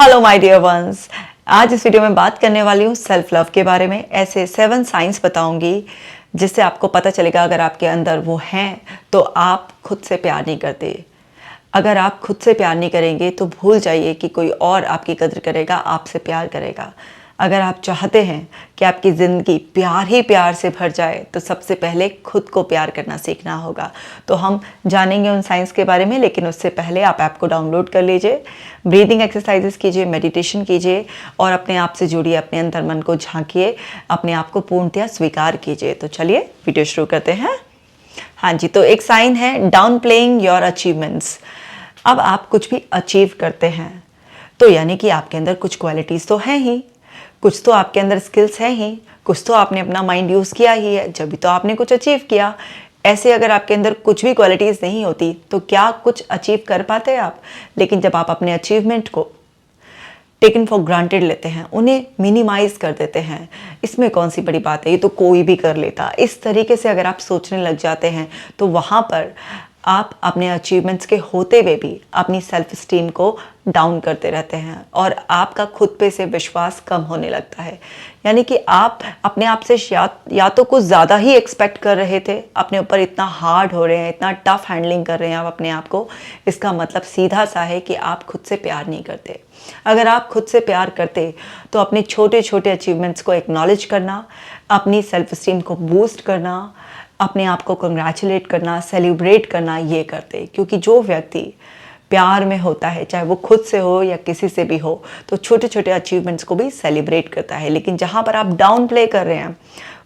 Hello my dear ones. आज इस video में बात करने वाली हूँ सेल्फ लव के बारे में। ऐसे 7 साइंस बताऊंगी जिससे आपको पता चलेगा अगर आपके अंदर वो हैं तो आप खुद से प्यार नहीं करते। अगर आप खुद से प्यार नहीं करेंगे तो भूल जाइए कि कोई और आपकी कदर करेगा, आपसे प्यार करेगा। अगर आप चाहते हैं कि आपकी ज़िंदगी प्यार ही प्यार से भर जाए तो सबसे पहले खुद को प्यार करना सीखना होगा। तो हम जानेंगे उन साइंस के बारे में, लेकिन उससे पहले आप ऐप को डाउनलोड कर लीजिए, ब्रीदिंग एक्सरसाइजेस कीजिए, मेडिटेशन कीजिए और अपने आप से जुड़िए, अपने अंदर मन को झांकिए, अपने आप को पूर्णतया स्वीकार कीजिए। तो चलिए वीडियो शुरू करते हैं। हाँ जी, तो एक साइन है डाउन प्लेइंग योर अचीवमेंट्स। अब आप कुछ भी अचीव करते हैं तो यानी कि आपके अंदर कुछ क्वालिटीज़ तो हैं ही, कुछ तो आपके अंदर स्किल्स हैं ही, कुछ तो आपने अपना माइंड यूज़ किया ही है, जब भी तो आपने कुछ अचीव किया। ऐसे अगर आपके अंदर कुछ भी क्वालिटीज़ नहीं होती तो क्या कुछ अचीव कर पाते आप? लेकिन जब आप अपने अचीवमेंट को टेकन फॉर ग्रांटेड लेते हैं, उन्हें मिनिमाइज कर देते हैं, इसमें कौन सी बड़ी बात है, ये तो कोई भी कर लेता, इस तरीके से अगर आप सोचने लग जाते हैं तो वहाँ पर आप अपने अचीवमेंट्स के होते हुए भी अपनी सेल्फ स्टीम को डाउन करते रहते हैं और आपका खुद पे से विश्वास कम होने लगता है। यानी कि आप अपने आप से या तो कुछ ज़्यादा ही एक्सपेक्ट कर रहे थे, अपने ऊपर इतना हार्ड हो रहे हैं, इतना टफ हैंडलिंग कर रहे हैं आप अपने आप को। इसका मतलब सीधा सा है कि आप खुद से प्यार नहीं करते। अगर आप खुद से प्यार करते तो अपने छोटे छोटे अचीवमेंट्स को एक्नॉलेज करना, अपनी सेल्फ स्टीम को बूस्ट करना, अपने आप को कंग्रेचुलेट करना, सेलिब्रेट करना, ये करते। क्योंकि जो व्यक्ति प्यार में होता है, चाहे वो खुद से हो या किसी से भी हो, तो छोटे छोटे अचीवमेंट्स को भी सेलिब्रेट करता है। लेकिन जहाँ पर आप डाउन प्ले कर रहे हैं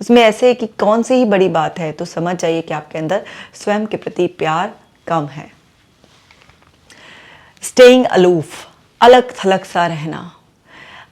उसमें ऐसे है कि कौन सी ही बड़ी बात है, तो समझ जाइए कि आपके अंदर स्वयं के प्रति प्यार कम है। स्टेइंग अलूफ, अलग थलग सा रहना।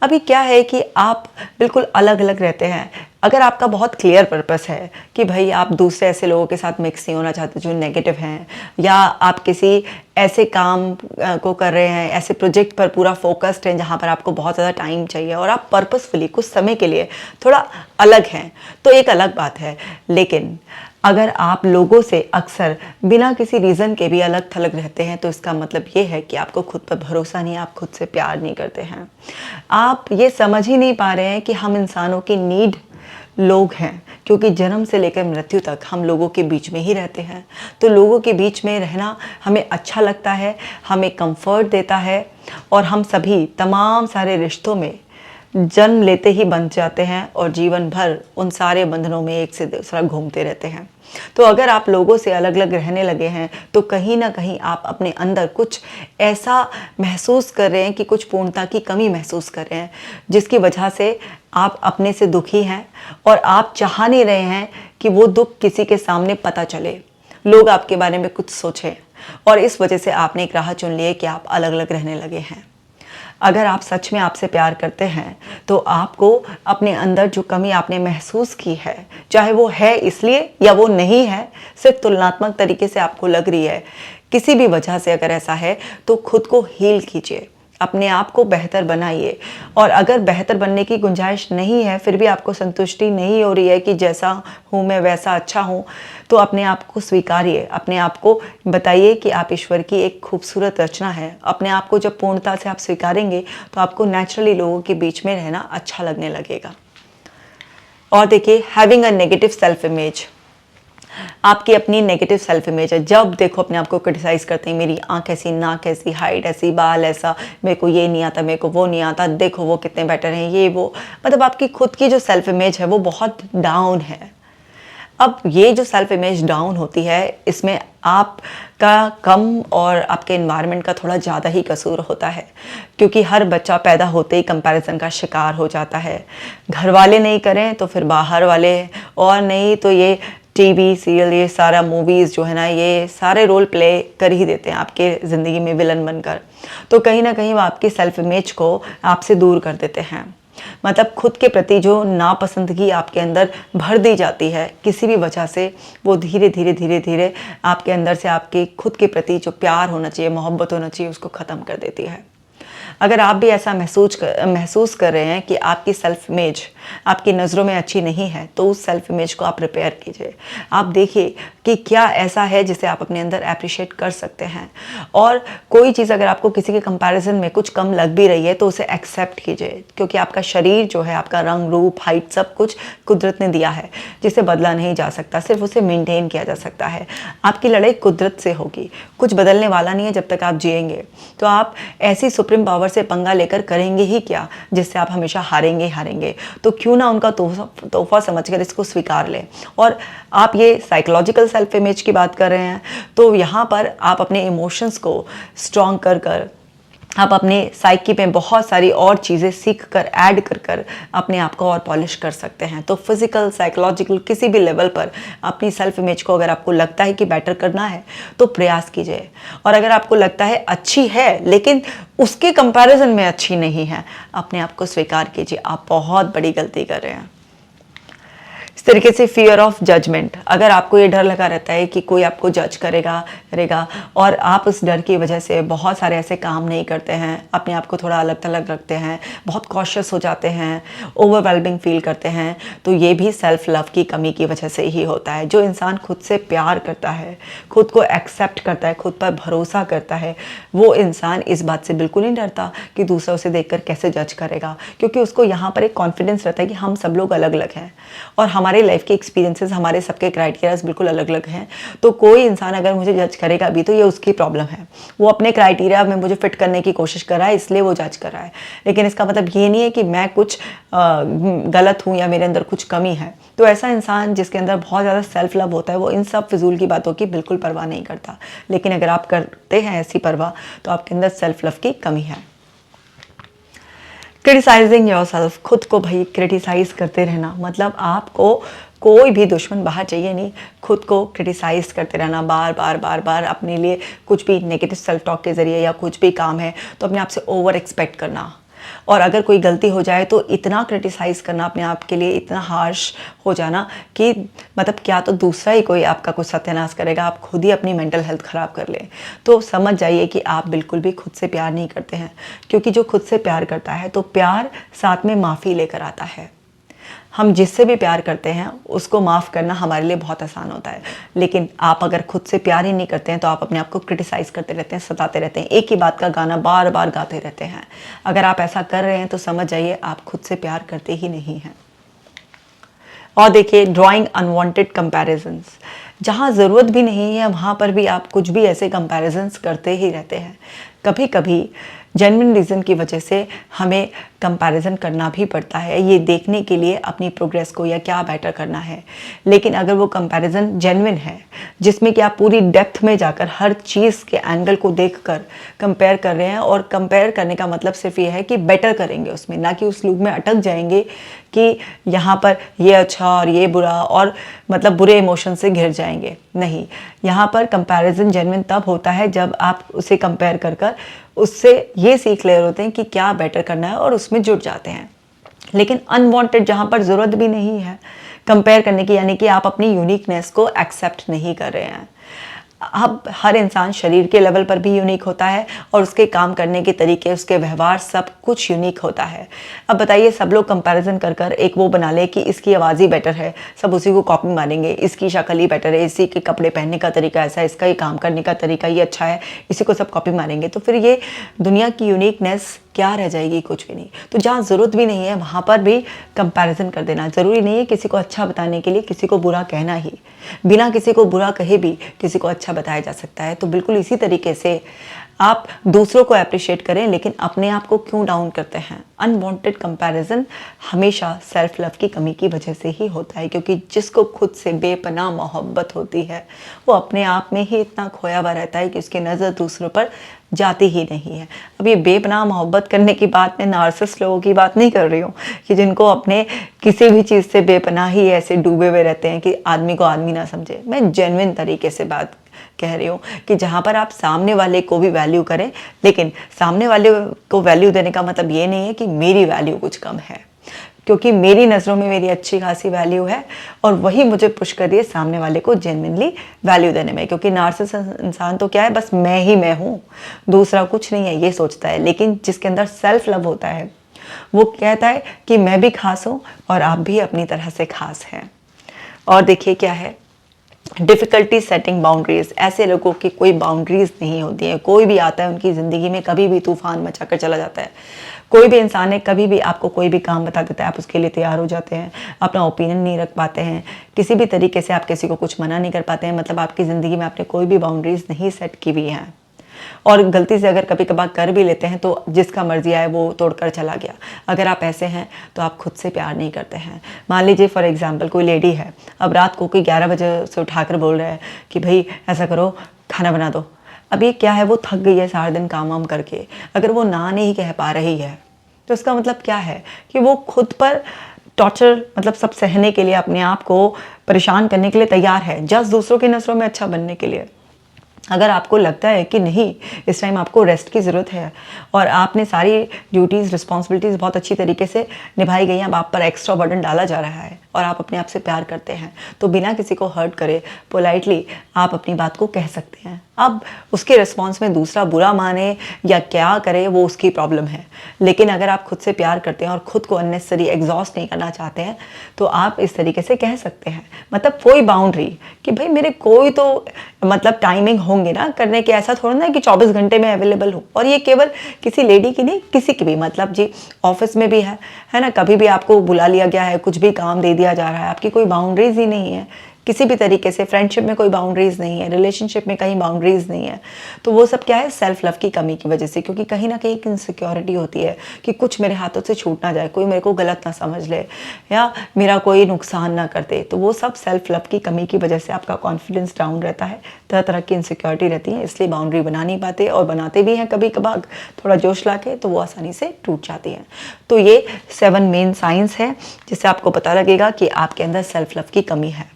अभी क्या है कि आप बिल्कुल अलग अलग रहते हैं। अगर आपका बहुत क्लियर पर्पस है कि भाई आप दूसरे ऐसे लोगों के साथ मिक्स नहीं होना चाहते जो नेगेटिव हैं, या आप किसी ऐसे काम को कर रहे हैं, ऐसे प्रोजेक्ट पर पूरा फोकस्ड हैं जहाँ पर आपको बहुत ज़्यादा टाइम चाहिए और आप पर्पसफुली कुछ समय के लिए थोड़ा अलग हैं, तो एक अलग बात है। लेकिन अगर आप लोगों से अक्सर बिना किसी रीज़न के भी अलग थलग रहते हैं तो इसका मतलब ये है कि आपको खुद पर भरोसा नहीं है, आप खुद से प्यार नहीं करते हैं। आप ये समझ ही नहीं पा रहे हैं कि हम इंसानों की नीड लोग हैं, क्योंकि जन्म से लेकर मृत्यु तक हम लोगों के बीच में ही रहते हैं। तो लोगों के बीच में रहना हमें अच्छा लगता है, हमें कंफर्ट देता है और हम सभी तमाम सारे रिश्तों में जन्म लेते ही बंध जाते हैं और जीवन भर उन सारे बंधनों में एक से दूसरा घूमते रहते हैं। तो अगर आप लोगों से अलग अलग रहने लगे हैं तो कहीं ना कहीं आप अपने अंदर कुछ ऐसा महसूस कर रहे हैं कि कुछ पूर्णता की कमी महसूस कर रहे हैं, जिसकी वजह से आप अपने से दुखी हैं और आप चाह नहीं रहे हैं कि वो दुख किसी के सामने पता चले, लोग आपके बारे में कुछ सोचें, और इस वजह से आपने एक राह चुन ली है कि आप अलग अलग रहने लगे हैं। अगर आप सच में आपसे प्यार करते हैं तो आपको अपने अंदर जो कमी आपने महसूस की है, चाहे वो है इसलिए या वो नहीं है, सिर्फ तुलनात्मक तरीके से आपको लग रही है, किसी भी वजह से अगर ऐसा है तो खुद को हील कीजिए, अपने आप को बेहतर बनाइए। और अगर बेहतर बनने की गुंजाइश नहीं है, फिर भी आपको संतुष्टि नहीं हो रही है कि जैसा हूँ मैं वैसा अच्छा हूँ, तो अपने आप को स्वीकारिए, अपने आप को बताइए कि आप ईश्वर की एक खूबसूरत रचना है। अपने आप को जब पूर्णता से आप स्वीकारेंगे तो आपको नेचुरली लोगों के बीच में रहना अच्छा लगने लगेगा। और देखिए, having a negative self image, आपकी अपनी नेगेटिव सेल्फ इमेज है। जब देखो अपने आप को क्रिटिसाइज करते हैं, मेरी आंख ऐसी, नाक ऐसी, हाइट ऐसी, बाल ऐसा, मेरे को ये नहीं आता, मेरे को वो नहीं आता, देखो वो कितने बेटर हैं, ये वो, मतलब आपकी खुद की जो सेल्फ इमेज है वो बहुत डाउन है। अब ये जो सेल्फ इमेज डाउन होती है, इसमें आपका कम और आपके एनवायरनमेंट का थोड़ा ज़्यादा ही कसूर होता है, क्योंकि हर बच्चा पैदा होते ही कंपैरिजन का शिकार हो जाता है। घर वाले नहीं करें तो फिर बाहर वाले, और नहीं तो ये टीवी सीरियल, ये सारा मूवीज़ जो है ना, ये सारे रोल प्ले कर ही देते हैं आपके ज़िंदगी में विलन बनकर। तो कहीं ना कहीं वो आपकी सेल्फ इमेज को आपसे दूर कर देते हैं। मतलब खुद के प्रति जो नापसंदगी आपके अंदर भर दी जाती है किसी भी वजह से, वो धीरे धीरे धीरे धीरे आपके अंदर से आपके खुद के प्रति जो प्यार होना चाहिए, मोहब्बत होना चाहिए, उसको ख़त्म कर देती है। अगर आप भी ऐसा महसूस कर रहे हैं कि आपकी सेल्फ इमेज आपकी नज़रों में अच्छी नहीं है, तो उस सेल्फ इमेज को आप रिपेयर कीजिए। आप देखिए कि क्या ऐसा है जिसे आप अपने अंदर अप्रिशिएट कर सकते हैं, और कोई चीज़ अगर आपको किसी के कंपैरिजन में कुछ कम लग भी रही है तो उसे एक्सेप्ट कीजिए, क्योंकि आपका शरीर जो है, आपका रंग रूप हाइट सब कुछ कुदरत ने दिया है, जिसे बदला नहीं जा सकता, सिर्फ उसे मेंटेन किया जा सकता है। आपकी लड़ाई कुदरत से होगी, कुछ बदलने वाला नहीं है जब तक आप जिएंगे। तो आप ऐसी सुप्रीम पावर से पंगा लेकर करेंगे ही क्या जिससे आप हमेशा हारेंगे ही हारेंगे। तो क्यों ना उनका तोहफा समझकर इसको स्वीकार लें। और आप ये साइकोलॉजिकल सेल्फ इमेज की बात कर रहे हैं, तो यहाँ पर आप अपने इमोशंस को स्ट्रॉन्ग कर आप अपने साइकी में बहुत सारी और चीज़ें सीख कर ऐड कर अपने आप को और पॉलिश कर सकते हैं। तो फिजिकल साइकोलॉजिकल किसी भी लेवल पर अपनी सेल्फ इमेज को अगर आपको लगता है कि बेटर करना है तो प्रयास कीजिए। और अगर आपको लगता है अच्छी है लेकिन उसके कंपैरिजन में अच्छी नहीं है, अपने आप को स्वीकार कीजिए, आप बहुत बड़ी गलती कर रहे हैं। इस तरीके से फियर ऑफ जजमेंट, अगर आपको ये डर लगा रहता है कि कोई आपको जज करेगा और आप उस डर की वजह से बहुत सारे ऐसे काम नहीं करते हैं, अपने आप को थोड़ा अलग थलग रखते हैं, बहुत कॉशियस हो जाते हैं, ओवरवेलमिंग फील करते हैं, तो ये भी सेल्फ लव की कमी की वजह से ही होता है। जो इंसान खुद से प्यार करता है, खुद को एक्सेप्ट करता है, खुद पर भरोसा करता है, वो इंसान इस बात से बिल्कुल नहीं डरता कि दूसरा उसे देखकर कैसे जज करेगा, क्योंकि उसको यहाँ पर एक कॉन्फिडेंस रहता है कि हम सब लोग अलग अलग हैं और हमारे लाइफ के एक्सपीरियंसेस, हमारे सबके क्राइटेरियाज बिल्कुल अलग अलग हैं। तो कोई इंसान अगर मुझे जज करेगा भी तो ये उसकी प्रॉब्लम है, वो अपने क्राइटेरिया में मुझे फिट करने की कोशिश कर रहा है, इसलिए वो जज कर रहा है। लेकिन इसका मतलब ये नहीं है कि मैं कुछ गलत हूँ या मेरे अंदर कुछ कमी है। तो ऐसा इंसान जिसके अंदर बहुत ज़्यादा सेल्फ लव होता है, वो इन सब फिजूल की बातों की बिल्कुल परवाह नहीं करता। लेकिन अगर आप करते हैं ऐसी परवाह, तो आपके अंदर सेल्फ लव की कमी है। क्रिटिसाइजिंग योरसेल्फ, खुद को भाई क्रिटिसाइज करते रहना, मतलब आपको कोई भी दुश्मन बाहर चाहिए नहीं, खुद को क्रिटिसाइज करते रहना बार बार अपने लिए कुछ भी नेगेटिव सेल्फ टॉक के ज़रिए या कुछ भी काम है तो अपने आप से ओवर एक्सपेक्ट करना, और अगर कोई गलती हो जाए तो इतना क्रिटिसाइज़ करना अपने आप के लिए, इतना हार्श हो जाना कि मतलब क्या तो दूसरा ही कोई आपका कुछ सत्यानाश करेगा, आप खुद ही अपनी मेंटल हेल्थ ख़राब कर लें। तो समझ जाइए कि आप बिल्कुल भी खुद से प्यार नहीं करते हैं, क्योंकि जो खुद से प्यार करता है तो प्यार साथ में माफ़ी लेकर आता है। हम जिससे भी प्यार करते हैं उसको माफ़ करना हमारे लिए बहुत आसान होता है, लेकिन आप अगर खुद से प्यार ही नहीं करते हैं तो आप अपने आप को क्रिटिसाइज़ करते रहते हैं, सताते रहते हैं, एक ही बात का गाना बार बार गाते रहते हैं। अगर आप ऐसा कर रहे हैं तो समझ जाइए आप खुद से प्यार करते ही नहीं हैं। और देखिए, ड्राइंग अनवांटेड कंपैरिजंस, जहाँ ज़रूरत भी नहीं है वहाँ पर भी आप कुछ भी ऐसे कंपैरिजंस करते ही रहते हैं। कभी कभी जेन्युइन रीज़न की वजह से हमें कंपैरिजन करना भी पड़ता है, ये देखने के लिए अपनी प्रोग्रेस को या क्या बेटर करना है। लेकिन अगर वो कंपैरिजन जेन्युइन है, जिसमें कि आप पूरी डेप्थ में जाकर हर चीज़ के एंगल को देखकर कंपेयर कर रहे हैं, और कंपेयर करने का मतलब सिर्फ ये है कि बेटर करेंगे उसमें, ना कि उस लूप में अटक जाएंगे कि यहाँ पर ये अच्छा और ये बुरा और मतलब बुरे इमोशन से घिर जाएंगे। नहीं, यहाँ पर कंपैरिजन जेन्युइन तब होता है जब आप उसे कंपेयर कर उससे ये सीख ले होते हैं कि क्या बेटर करना है और उसमें जुट जाते हैं। लेकिन अनवांटेड, जहाँ पर ज़रूरत भी नहीं है कंपेयर करने की, यानी कि आप अपनी यूनिकनेस को एक्सेप्ट नहीं कर रहे हैं। अब हर इंसान शरीर के लेवल पर भी यूनिक होता है और उसके काम करने के तरीके, उसके व्यवहार सब कुछ यूनिक होता है। अब बताइए, सब लोग कंपैरिजन कर एक वो बना ले कि इसकी आवाज़ ही बेटर है, सब उसी को कॉपी मारेंगे, इसकी शक्ल ही बेटर है, इसी के कपड़े पहनने का तरीका ऐसा है, इसका ही काम करने का तरीका ये अच्छा है, इसी को सब कॉपी मारेंगे। तो फिर ये दुनिया की यूनिकनेस क्या रह जाएगी? कुछ भी नहीं। तो जहाँ ज़रूरत भी नहीं है वहाँ पर भी कंपैरिजन कर देना। ज़रूरी नहीं है किसी को अच्छा बताने के लिए किसी को बुरा कहना ही, बिना किसी को बुरा कहे भी किसी को अच्छा बताया जा सकता है। तो बिल्कुल इसी तरीके से आप दूसरों को अप्रिशिएट करें, लेकिन अपने आप को क्यों डाउन करते हैं? अनवांटेड कंपैरिजन हमेशा सेल्फ लव की कमी की वजह से ही होता है, क्योंकि जिसको खुद से बेपनाह मोहब्बत होती है वो अपने आप में ही इतना खोया हुआ रहता है कि उसकी नज़र दूसरों पर जाती ही नहीं है। अब ये बेपनाह मोहब्बत करने की बात, मैं नार्सिसिस्ट लोगों की बात नहीं कर रही हूँ कि जिनको अपने किसी भी चीज़ से बेपनाह ही ऐसे डूबे हुए रहते हैं कि आदमी को आदमी ना समझे। मैं जेन्युइन तरीके से बात कह रही हूँ कि जहाँ पर आप सामने वाले को भी वैल्यू करें, लेकिन सामने वाले को वैल्यू देने का मतलब ये नहीं है कि मेरी वैल्यू कुछ कम है। क्योंकि मेरी नज़रों में मेरी अच्छी खासी वैल्यू है और वही मुझे पुश कर रही है सामने वाले को जेन्युइनली वैल्यू देने में। क्योंकि नार्सिसिस्ट इंसान तो क्या है, बस मैं ही मैं हूँ, दूसरा कुछ नहीं है, ये सोचता है। लेकिन जिसके अंदर सेल्फ लव होता है वो कहता है कि मैं भी खास हूँ और आप भी अपनी तरह से खास हैं। और देखिए क्या है, डिफ़िकल्टी सेटिंग बाउंड्रीज। ऐसे लोगों की कोई बाउंड्रीज नहीं होती है। कोई भी आता है उनकी ज़िंदगी में, कभी भी तूफान मचा कर चला जाता है। कोई भी इंसान है, कभी भी आपको कोई भी काम बता देता है, आप उसके लिए तैयार हो जाते हैं, अपना ओपिनियन नहीं रख पाते हैं, किसी भी तरीके से आप किसी को कुछ मना नहीं कर पाते हैं। मतलब आपकी ज़िंदगी में आपने कोई भी बाउंड्रीज नहीं सेट की हुई हैं। और गलती से अगर कभी कभार कर भी लेते हैं तो जिसका मर्जी आए वो तोड़कर चला गया। अगर आप ऐसे हैं तो आप खुद से प्यार नहीं करते हैं। मान लीजिए फॉर एग्जांपल कोई लेडी है, अब रात को कोई 11 बजे से उठाकर बोल रहा है कि भाई ऐसा करो, खाना बना दो। अब ये क्या है, वो थक गई है सारा दिन काम वाम करके। अगर वो ना नहीं कह पा रही है तो उसका मतलब क्या है कि वो खुद पर टॉर्चर, मतलब सब सहने के लिए, अपने आप को परेशान करने के लिए तैयार है, जस्ट दूसरों की नज़रों में अच्छा बनने के लिए। अगर आपको लगता है कि नहीं, इस टाइम आपको रेस्ट की ज़रूरत है और आपने सारी ड्यूटीज़ रिस्पॉन्सिबिलिटीज़ बहुत अच्छी तरीके से निभाई गई हैं, अब आप पर एक्स्ट्रा बर्डन डाला जा रहा है और आप अपने आप से प्यार करते हैं, तो बिना किसी को हर्ट करे पोलाइटली आप अपनी बात को कह सकते हैं। अब उसके रिस्पॉन्स में दूसरा बुरा माने या क्या करे वो उसकी प्रॉब्लम है। लेकिन अगर आप खुद से प्यार करते हैं और खुद को अननेसेसरी एग्जॉस्ट नहीं करना चाहते हैं तो आप इस तरीके से कह सकते हैं। मतलब कोई बाउंड्री कि भाई मेरे कोई तो मतलब टाइमिंग होंगे ना करने के, ऐसा थोड़ा ना कि 24 घंटे में अवेलेबल हूँ। और ये केवल किसी लेडी की नहीं, किसी की भी, मतलब जी ऑफिस में भी है ना, कभी भी आपको बुला लिया गया है, कुछ भी काम दे दिया जा रहा है, आपकी कोई बाउंड्रीज ही नहीं है किसी भी तरीके से। फ्रेंडशिप में कोई बाउंड्रीज नहीं है, रिलेशनशिप में कहीं बाउंड्रीज नहीं है। तो वो सब क्या है, सेल्फ लव की कमी की वजह से। क्योंकि कहीं ना कहीं एक इनसिक्योरिटी होती है कि कुछ मेरे हाथों से छूट ना जाए, कोई मेरे को गलत ना समझ ले या मेरा कोई नुकसान ना कर दे। तो वो सब सेल्फ लव की कमी की वजह से आपका कॉन्फिडेंस डाउन रहता है, तरह तरह की इनसिक्योरिटी रहती है, इसलिए बाउंड्री बना नहीं पाते। और बनाते भी हैं कभी कभार थोड़ा जोश ला के, तो वो आसानी से टूट जाती हैं। तो ये 7 मेन साइंस है जिससे आपको पता लगेगा कि आपके अंदर सेल्फ लव की कमी है।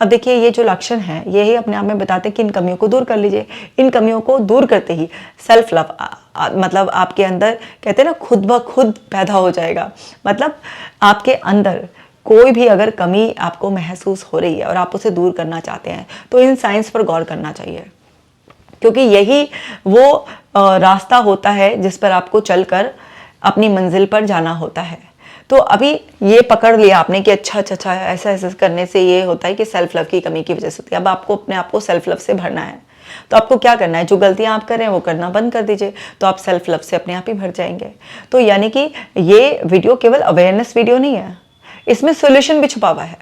अब देखिए ये जो लक्षण है ये ही अपने आप में बताते हैं कि इन कमियों को दूर कर लीजिए। इन कमियों को दूर करते ही सेल्फ लव मतलब आपके अंदर कहते हैं ना खुद ब खुद पैदा हो जाएगा। मतलब आपके अंदर कोई भी अगर कमी आपको महसूस हो रही है और आप उसे दूर करना चाहते हैं तो इन साइंस पर गौर करना चाहिए। क्योंकि यही वो रास्ता होता है जिस पर आपको चलकर अपनी मंजिल पर जाना होता है। तो अभी ये पकड़ लिया आपने कि अच्छा ऐसा ऐसा करने से ये होता है कि सेल्फ लव की कमी की वजह से होती है। अब आपको अपने आप को सेल्फ लव से भरना है, तो आपको क्या करना है, जो गलतियां आप कर रहे हैं वो करना बंद कर दीजिए, तो आप सेल्फ लव से अपने आप ही भर जाएंगे। तो यानी कि ये वीडियो केवल अवेयरनेस वीडियो नहीं है, इसमें सोल्यूशन भी छुपा हुआ है,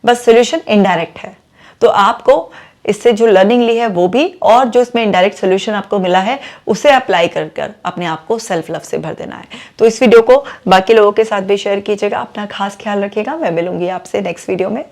बस सोल्यूशन इनडायरेक्ट है। तो आपको इससे जो लर्निंग ली है वो भी, और जो इसमें इनडायरेक्ट सोल्यूशन आपको मिला है उसे अप्लाई कर कर अपने आप को सेल्फ लव से भर देना है। तो इस वीडियो को बाकी लोगों के साथ भी शेयर कीजिएगा। अपना खास ख्याल रखिएगा। मैं मिलूंगी आपसे नेक्स्ट वीडियो में।